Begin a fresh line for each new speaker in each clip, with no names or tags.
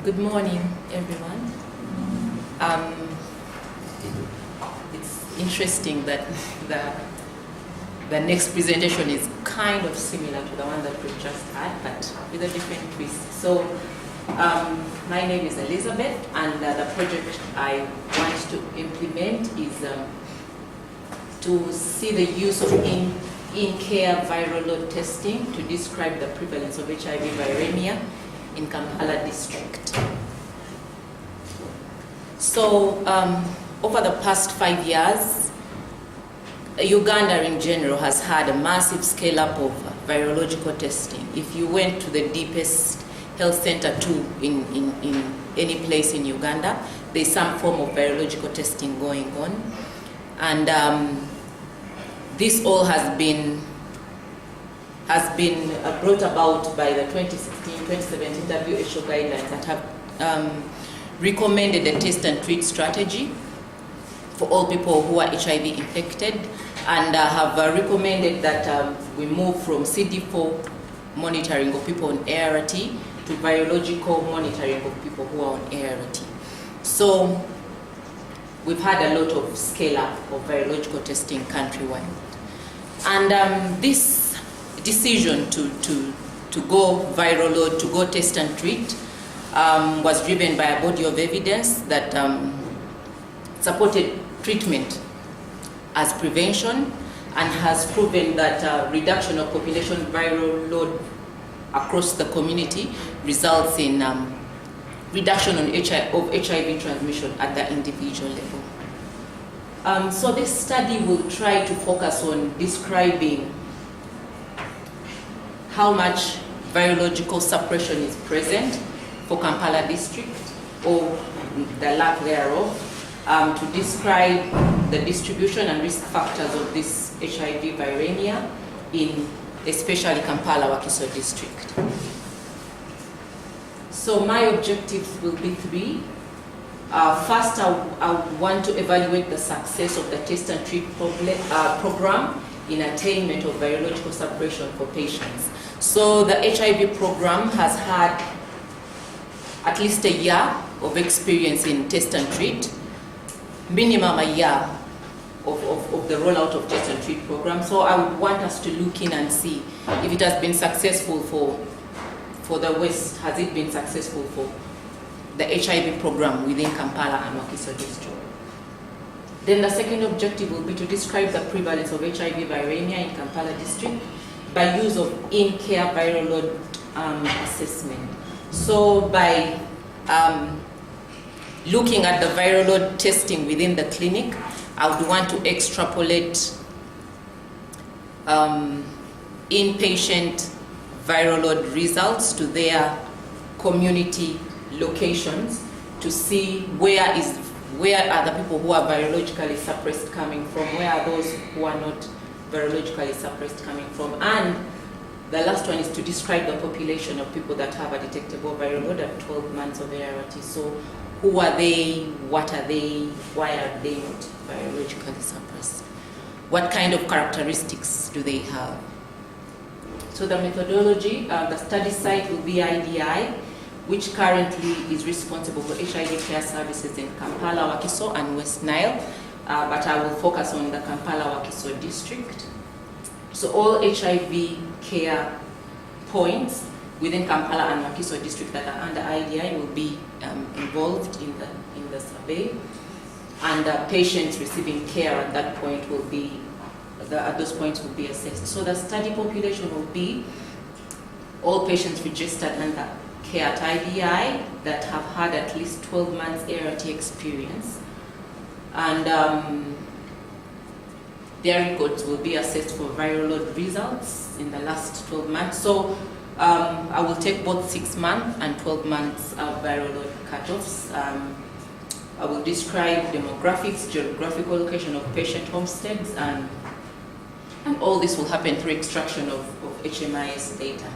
Good morning, everyone. It's interesting that the next presentation is kind of similar to the one that we just had, but with a different twist. So, my name is Elizabeth, and the project I want to implement is to see the use of in-care viral load testing to describe the prevalence of HIV viremia in Kampala district. So, over the past 5 years, Uganda in general has had a massive scale-up of virological testing. If you went to the deepest health center too in any place in Uganda, there's some form of virological testing going on. And this all has been brought about by the 2016-2017 WHO guidelines that have recommended a test and treat strategy for all people who are HIV infected, and have recommended that we move from CD4 monitoring of people on ART to virological monitoring of people who are on ART. So we've had a lot of scale-up of virological testing countrywide. And this decision to go viral load, to go test and treat, was driven by a body of evidence that supported treatment as prevention and has proven that reduction of population viral load across the community results in reduction of HIV transmission at the individual level. So this study will try to focus on describing how much virological suppression is present for Kampala district, or the lack thereof, to describe the distribution and risk factors of this HIV viremia in especially Kampala Wakiso district. So my objectives will be three. First, I want to evaluate the success of the test and treat program in attainment of virological suppression for patients. So the HIV program has had at least a year of experience in test and treat, minimum a year of the rollout of test and treat program. So I would want us to look in and see if it has been successful for the West. Has it been successful for the HIV program within Kampala and Wakiso district? Then the second objective will be to describe the prevalence of HIV viremia in Kampala district by use of in-care viral load assessment. So by looking at the viral load testing within the clinic, I would want to extrapolate inpatient viral load results to their community locations to see where are the people who are virologically suppressed coming from, where are those who are not virologically suppressed coming from. And the last one is to describe the population of people that have a detectable viral load at 12 months of ART. So who are they, what are they, why are they not virologically suppressed? What kind of characteristics do they have? So the methodology, the study site will be IDI, which currently is responsible for HIV care services in Kampala, Wakiso, and West Nile, but I will focus on the Kampala, Wakiso district. So all HIV care points within Kampala and Wakiso district that are under IDI will be involved in the survey, and patients receiving care at that point will be, at those points will be assessed. So the study population will be all patients registered under care at IDI that have had at least 12 months ART experience, and their records will be assessed for viral load results in the last 12 months. So I will take both 6 months and 12 months viral load cutoffs. I will describe demographics, geographical location of patient homesteads, and all this will happen through extraction of HMIS data.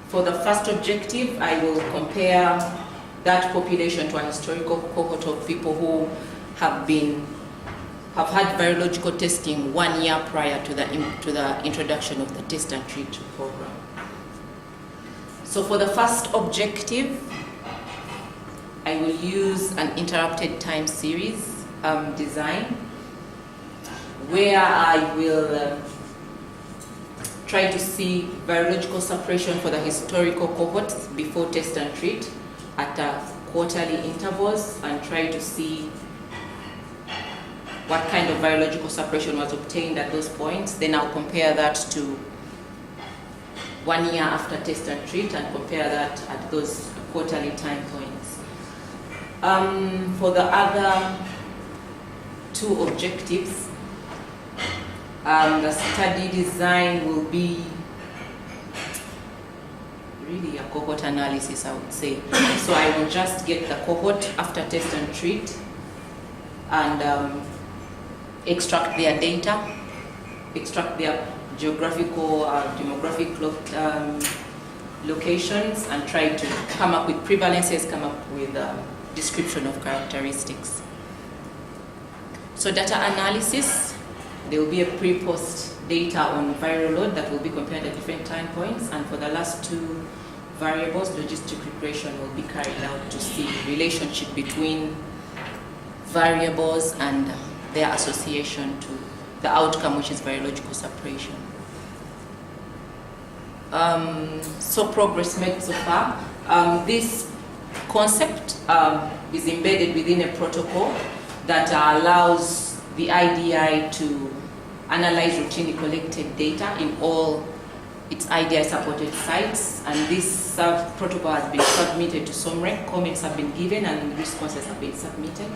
For the first objective, I will compare that population to a historical cohort of people who have had virological testing 1 year prior to the introduction of the test and treat program. So for the first objective, I will use an interrupted time series design, where I will try to see virological suppression for the historical cohorts before test and treat at quarterly intervals, and try to see what kind of virological suppression was obtained at those points. Then I'll compare that to 1 year after test and treat, and compare that at those quarterly time points. For the other two objectives, the study design will be really a cohort analysis, I would say. So I will just get the cohort after test and treat and extract their data, extract their geographical, demographic locations, and try to come up with prevalences, come up with description of characteristics. So data analysis, there will be a pre-post data on Viroload that will be compared at different time points, and for the last two variables, logistic regression will be carried out to see relationship between variables and their association to the outcome, which is virological suppression. So progress made so far. This concept is embedded within a protocol that allows the IDI to analyze routinely collected data in all its IDI-supported sites, and this protocol has been submitted to SOMREC. Comments have been given and responses have been submitted.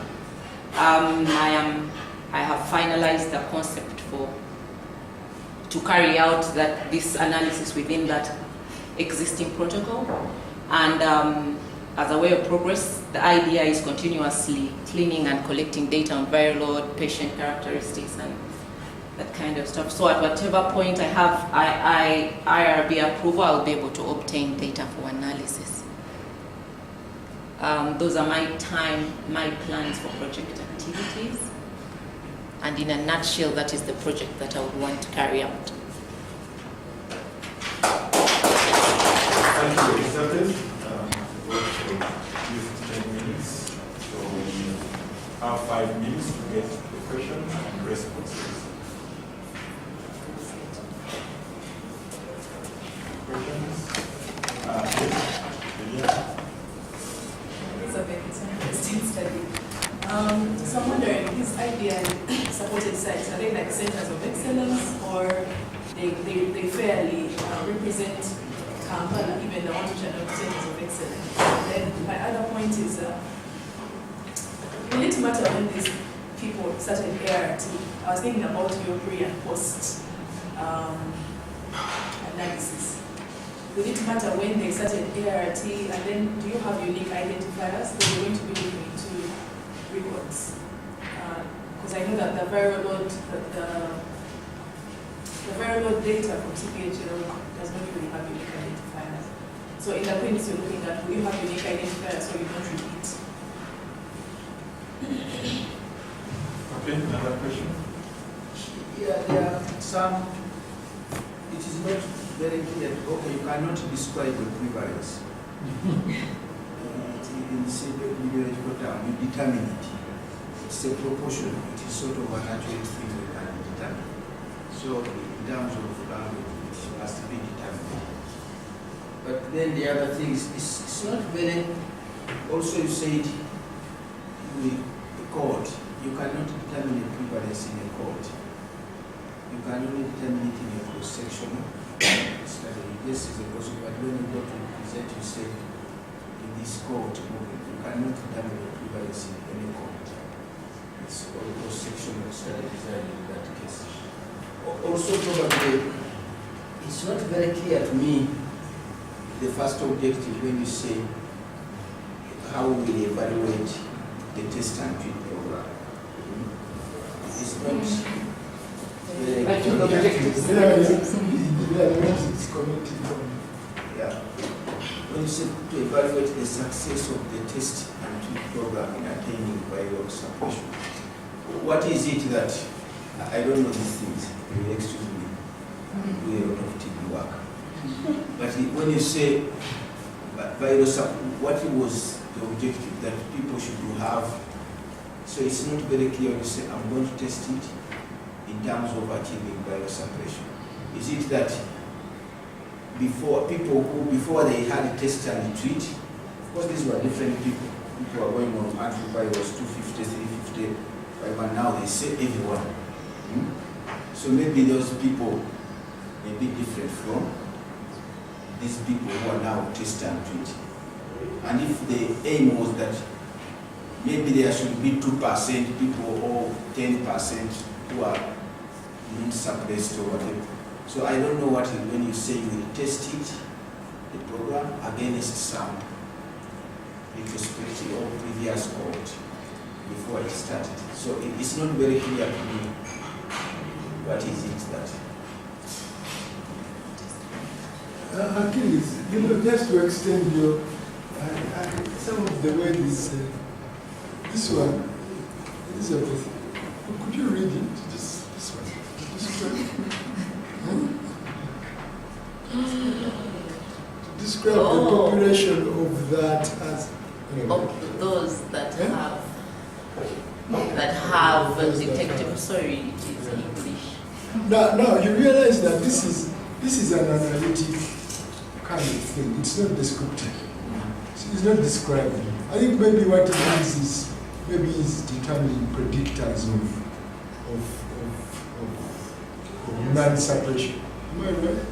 I have finalized the concept to carry out this analysis within that existing protocol, and as a way of progress, the IDI is continuously cleaning and collecting data on Viroload, patient characteristics, and that kind of stuff. So at whatever point I have IRB approval, I'll be able to obtain data for analysis. Those are my plans for project activities. And in a nutshell, that is the project that I would want to carry out.
Thank you, Elizabeth. Use 10 minutes. So we have 5 minutes to get the questions and responses. Questions? Yes.
Elizabeth, it's an interesting study. So I'm wondering, these IDI supported sites, are they like centers of excellence, or they fairly represent Kampala, even the ones which are not centers of excellence? And then my other point is, will it matter when these people started ART? I was thinking about your pre and post analysis. Will it matter when they started ART, and then do you have unique identifiers that you're going to be looking into records? Because I know that the Viroload, the Viroload data from CPHL does not really have unique identifiers. So in the clinics you're looking at, will you have unique identifiers so you don't repeat?
Okay, another question?
Yeah, there are some, it is not very clear. Okay, you cannot describe the prevalence. In simple biological term, you determine it. It's a proportion. It is sort of a natural thing we can determine. So in terms of language, it must be determined. But then the other thing is, it's not very. Also, you said with the court, you cannot determine the prevalence in a court. You can only determine it in a cross-sectional study. This is a possible, but when you go to present, you say in this court, you cannot determine the prevalence in any court. It's all cross-sectional study design in that case. Also, probably, it's not very clear to me the first objective when you say how will we evaluate the test and treat program. It's not very yeah. When you say to evaluate the success of the test and treat program in attaining viral suppression, what is it that I don't know these things? You excuse me. Do a lot of TB work. But when you say what was the objective that people should have? So it's not very clear when you say, I'm going to test it in terms of achieving biosuppression. Is it that before they had a test and treat, of course these were different people. People are going on antivirals 250, 350, but now they say everyone. So maybe those people may be different from these people who are now test and treat. And if the aim was that maybe there should be 2% people or 10% who are immune suppressed or whatever. So I don't know what when you say you will test it, the program against some retrospective or previous cohort before it started. So it's not very clear to me what is it that.
Achilles, just to extend your, some of the word is, this one, Elizabeth, could you read it? This one. Describe the population of that as...
Of those that have detective, sorry, it is English.
Now you realize that this is an analytic kind of thing. It's not descriptive. It's not describing. I think maybe what it means is maybe it's determining predictors of immune suppression. Am I right?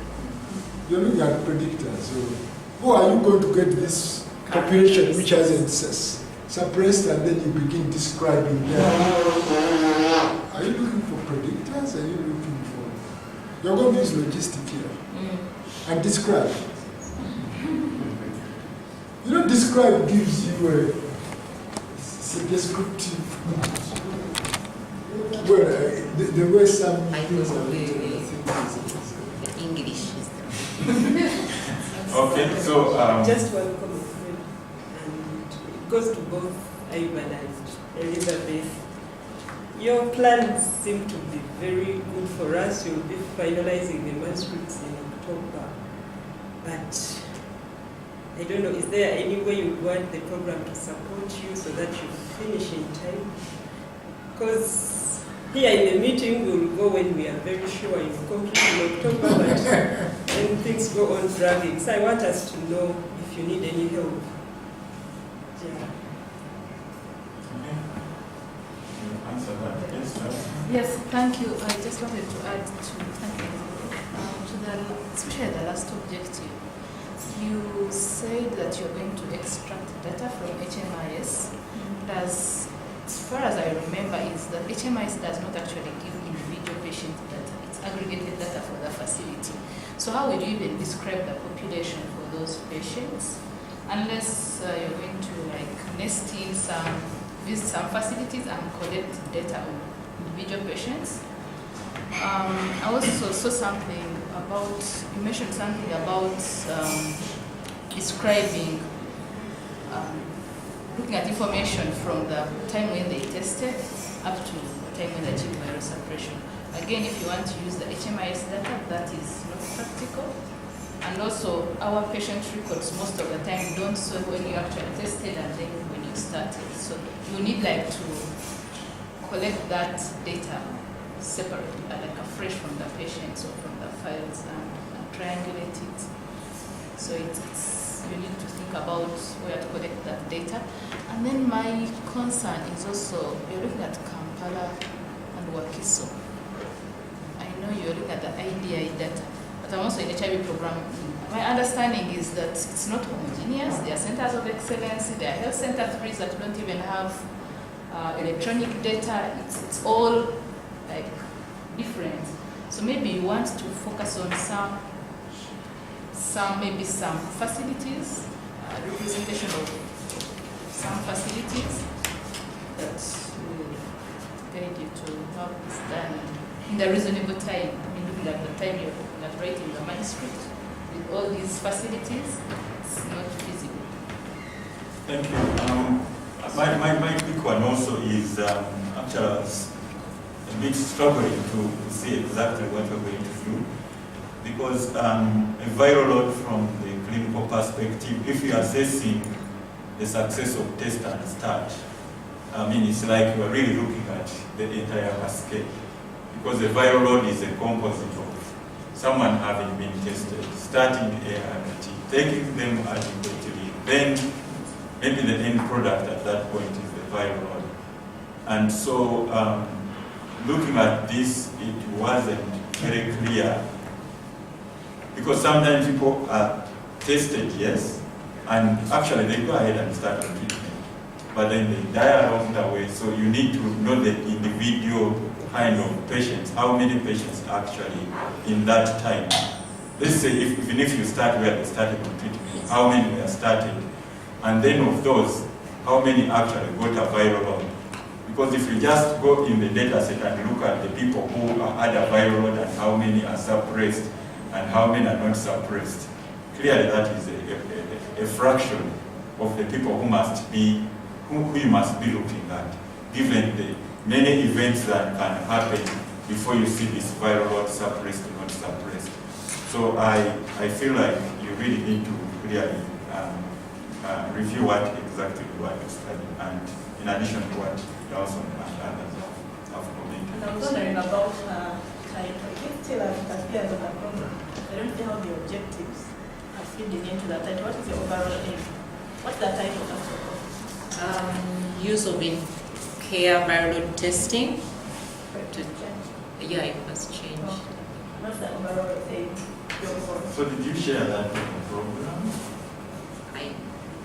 You're looking at predictors. So, how are you going to get this population which hasn't suppressed, and then you begin describing them? Are you looking for predictors? Are you looking for... You're going to use logistic here. And describe. You know, describe gives you a descriptive... Well, there were some...
I
things
know
that
the English is
Okay, so
just one comment, and it goes to both Ivan and Elizabeth. Your plans seem to be very good for us. You'll be finalizing the manuscripts in October, but I don't know, is there any way you want the program to support you so that you finish in time? Because here in the meeting we'll go when we are very sure you complete in October, but then things go on dragging. So I want us to know if you need any help. Yeah.
Yes, thank you. I just wanted to add to especially the last objective. You said that you're going to extract data from HMIS. As far as I remember, is that HMIS does not actually give individual patient data. It's aggregated data for the facility. So how would you even describe the population for those patients? Unless you're going to nest in visit some facilities and collect data on individual patients. I also saw something about, you mentioned something about describing, looking at information from the time when they tested up to the time when they achieved viral suppression. Again, if you want to use the HMIS data, that is not practical. And also, our patient records most of the time don't show when you actually tested and then when you started. So you need to collect that data separately, fresh from the patients or from the files and triangulate it. So you need to think about where to collect that data. And then my concern is also, you're looking at Kampala and Wakiso. I know you're looking at the IDI data, but I'm also in HIV program. My understanding is that it's not homogeneous. There are centers of excellence, there are health center 3s that don't even have electronic data. It's all different. So maybe you want to focus on some facilities, representation of some facilities that will guide you to have this done in the reasonable time. I mean, looking at the time you're looking at writing the manuscript with all these facilities, it's not feasible.
Thank you. My quick one also is actually a bit struggling to see exactly what we're going to do, because a viral load from the clinical statistical perspective, if you're assessing the success of test and start, I mean, it's like you're really looking at the entire cascade. Because the viral load is a composite of someone having been tested, starting ART, taking them adequately, then maybe the end product at that point is the viral load. And so, looking at this, it wasn't very clear, because sometimes people are tested, yes, and actually they go ahead and start the treatment, but then they die along the way. So you need to know the individual kind of patients, how many patients actually in that time. Let's say even if you start where they started the treatment, how many were started, and then of those, how many actually got a viral load. Because if you just go in the data set and look at the people who had a viral load and how many are suppressed and how many are not suppressed, clearly that is a fraction of the people who must be, who you must be looking at, given the many events that can happen before you see this viral load suppressed or not suppressed. So I feel like you really need to clearly review what exactly you want to study, and in addition to what Dawson and others have commented.
And I was wondering about title. It still appears on the program. I don't see how the objectives are feeding into that title. What is the overall aim? What's the title of
Use of in-care Viroload testing. Yeah, it was changed.
What's the overall aim?
So did you share that in the program?
I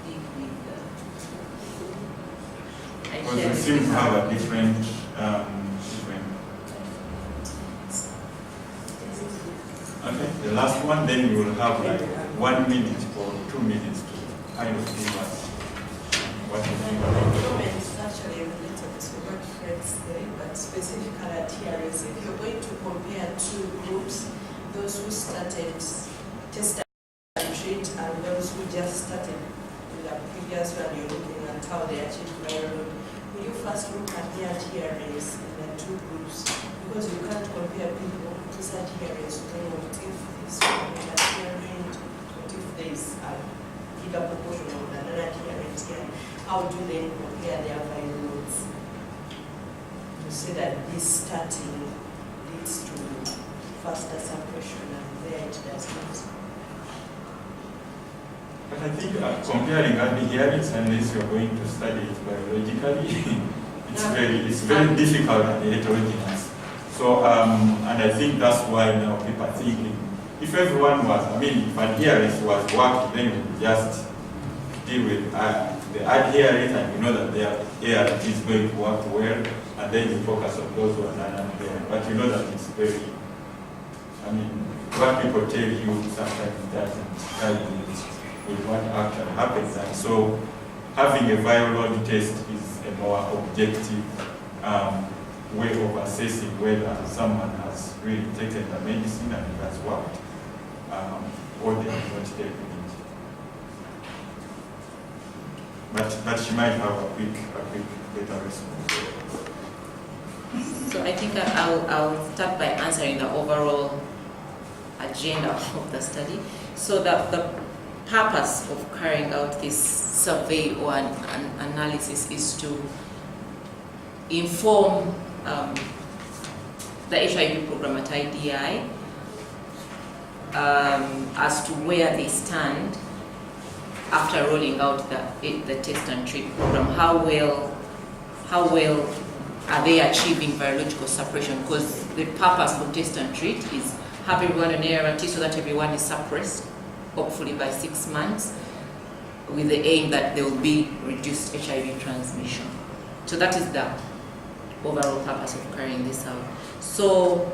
did with I
Because
shared
we seem
with
to have a different, Okay, the last one, then you will have like 1 minute or 2 minutes to kind of give us what you think.
It's actually related to what Fred said, but specifically at TRS, if you're going to compare two groups, those who started test and treat and those who just started with the previous one, you're looking at how they achieved viral load. Will you first look at their TRS in the two groups? Because you can't compare people who said TRS to know what if this one is a TRS, what if there is a bigger proportion of another TRS here. How do they compare their viral loads? To say that this starting leads to faster suppression and there it does not.
But I think comparing adherence, unless you're going to study it biologically, it's very difficult and heterogeneous. So, and I think that's why now people are thinking, if everyone was, if adherence was worked, then you just deal with the adherence and you know that their ART is going to work well, and then you focus on those who are non-adherent. But you know that it's very, what people tell you sometimes doesn't tell you with what actually happens. And so having a viral load test is a more objective way of assessing whether someone has really taken the medicine and it has worked, or they have not taken it. But she might have a quick better response.
So I think I'll start by answering the overall agenda of the study. So the purpose of carrying out this survey or an analysis is to inform the HIV program at IDI as to where they stand after rolling out the test and treat program. How well are they achieving virological suppression? Because the purpose for test and treat is have everyone on ART so that everyone is suppressed, hopefully by 6 months, with the aim that there will be reduced HIV transmission. So that is the overall purpose of carrying this out. So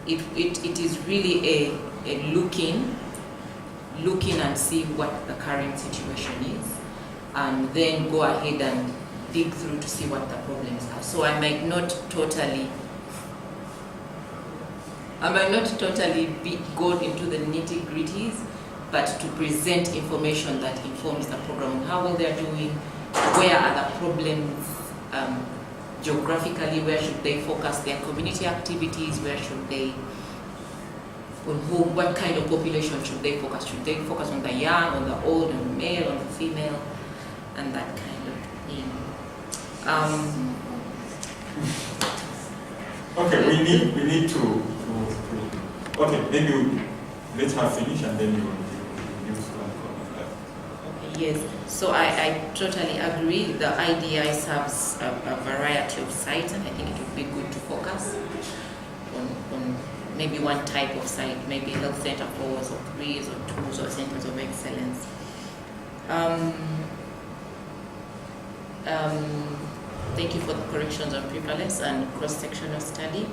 it is really a looking and see what the current situation is, and then go ahead and dig through to see what the problems are. So I might not totally go into the nitty-gritties, but to present information that informs the program, how well they're doing, where are the problems geographically, where should they focus their community activities, where should they on whom, what kind of population should they focus? Should they focus on the young, on the old, on the male, on the female, and that kind of thing.
Okay, we need to okay, maybe let her finish and then you will use one comment.
Okay, yes, so I totally agree. The IDI serves a variety of sites, and I think it would be good to focus on maybe one type of site, maybe health center 4s or 3s or 2s or centers of excellence. Thank you for the corrections on prevalence and cross-sectional study.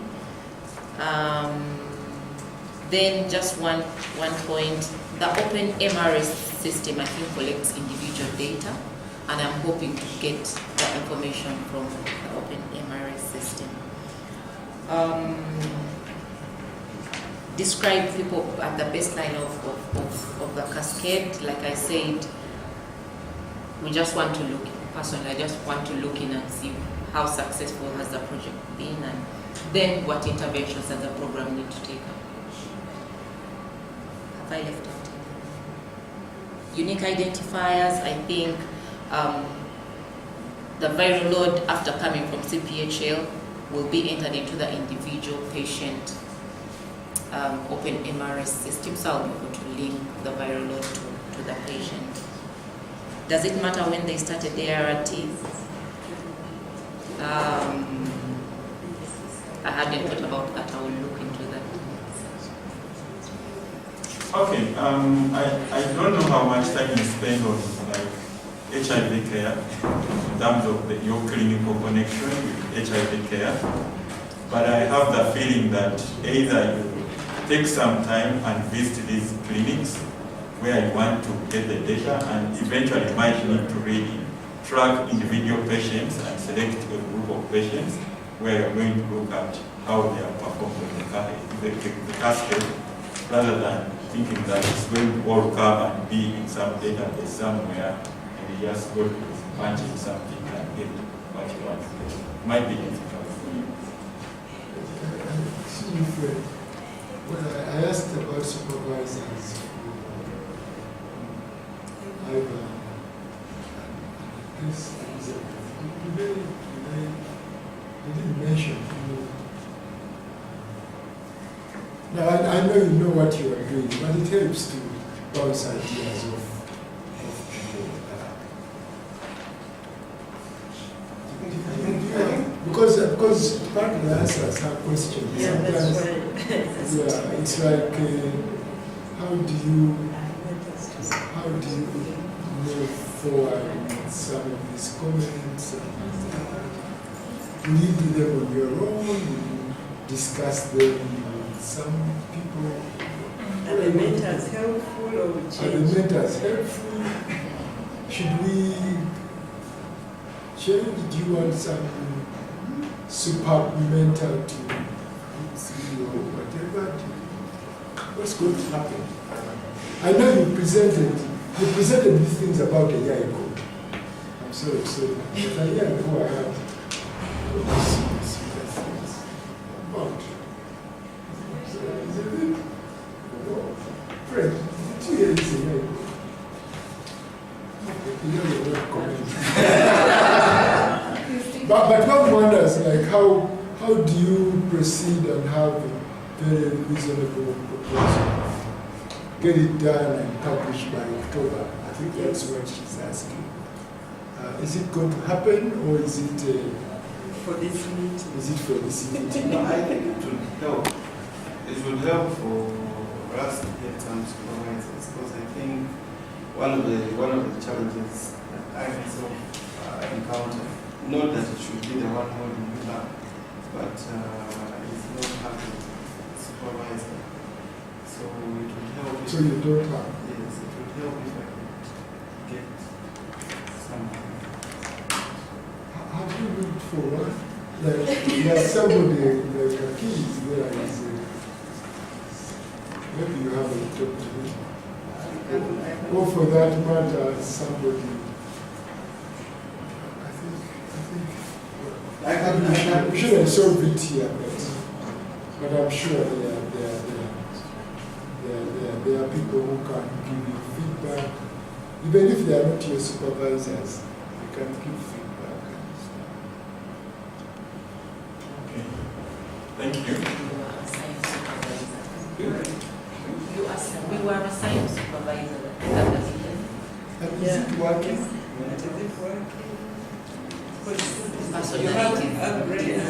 Then just one point, the open MRS system I think collects individual data, and I'm hoping to get the information from the open MRS system. Describe people at the baseline of the cascade. Like I said, we just want to look, personally, I just want to look in and see how successful has the project been, and then what interventions does the program need to take up. Have I left out? Unique identifiers, I think the viral load after coming from CPHL will be entered into the individual patient open MRS system, so I'll be able to link the viral load to the patient. Does it matter when they started their RTs? I hadn't thought about that. I will look into that.
Okay, I don't know how much time you spend on like HIV care in terms of your clinical connection with HIV care, but I have the feeling that either you take some time and visit these clinics where you want to get the data, and eventually might need to really track individual patients and select a group of patients where you're going to look at how they are performed in the cascade, rather than thinking that it's going to all come and be in some database somewhere and you just go to punch in something and get what you want to get. It might be difficult for you.
Excuse me, Fred. Well, I asked about supervisors. This is you didn't mention. Now, I know you know what you are doing, but it helps to bounce ideas of people. Because part of the answers are questions.
Yeah, that's right.
Yeah, it's like, how do you move forward with some of these comments? You need them on your own, you discuss them with some people.
Are the mentors helpful or we change?
Are the mentors helpful? Should we change? Do you want some supplemental to see or whatever? What's going to happen? I know you presented these things about a year ago. I'm sorry, but a year ago I had things about. So it's a bit, Fred, did you hear this a year ago? You know you're not commenting. But one wonders, like, how do you proceed and have a very reasonable proposal? Get it done and published by October. I think that's what she's asking. Is it going to happen, or is it
for this meeting?
Is it for this meeting?
No, I think it would help. It would help for us to get some supervisors, because I think one of the challenges that I myself encounter, not that it should be the one holding you back, but it's not having a supervisor. So it would help.
So you don't have?
Yes, it would help if I could get someone.
Have you looked for one? Like somebody, like a key is there, is maybe you haven't talked to him. Or for that matter, somebody. I shouldn't solve it here, but I'm sure they are there. there are people who can give you feedback, even if they are not your supervisors, they can give feedback and stuff.
Okay. Thank you.
You were assigned supervisor. We were assigned supervisor.
And is it working?
Is it working?
Personality.
You have to upgrade.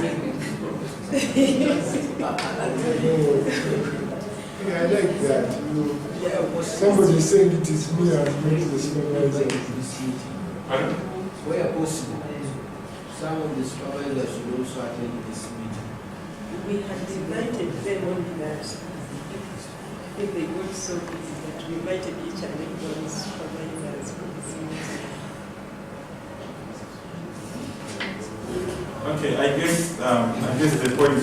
Yeah, I like that. Somebody is saying it is me as not the supervisor.
Pardon?
Where possible, some of the supervisors should also attend this meeting.
We had invited them on that. I think they got so busy that we invited each and every one supervisors for this meeting.
Okay, I guess the point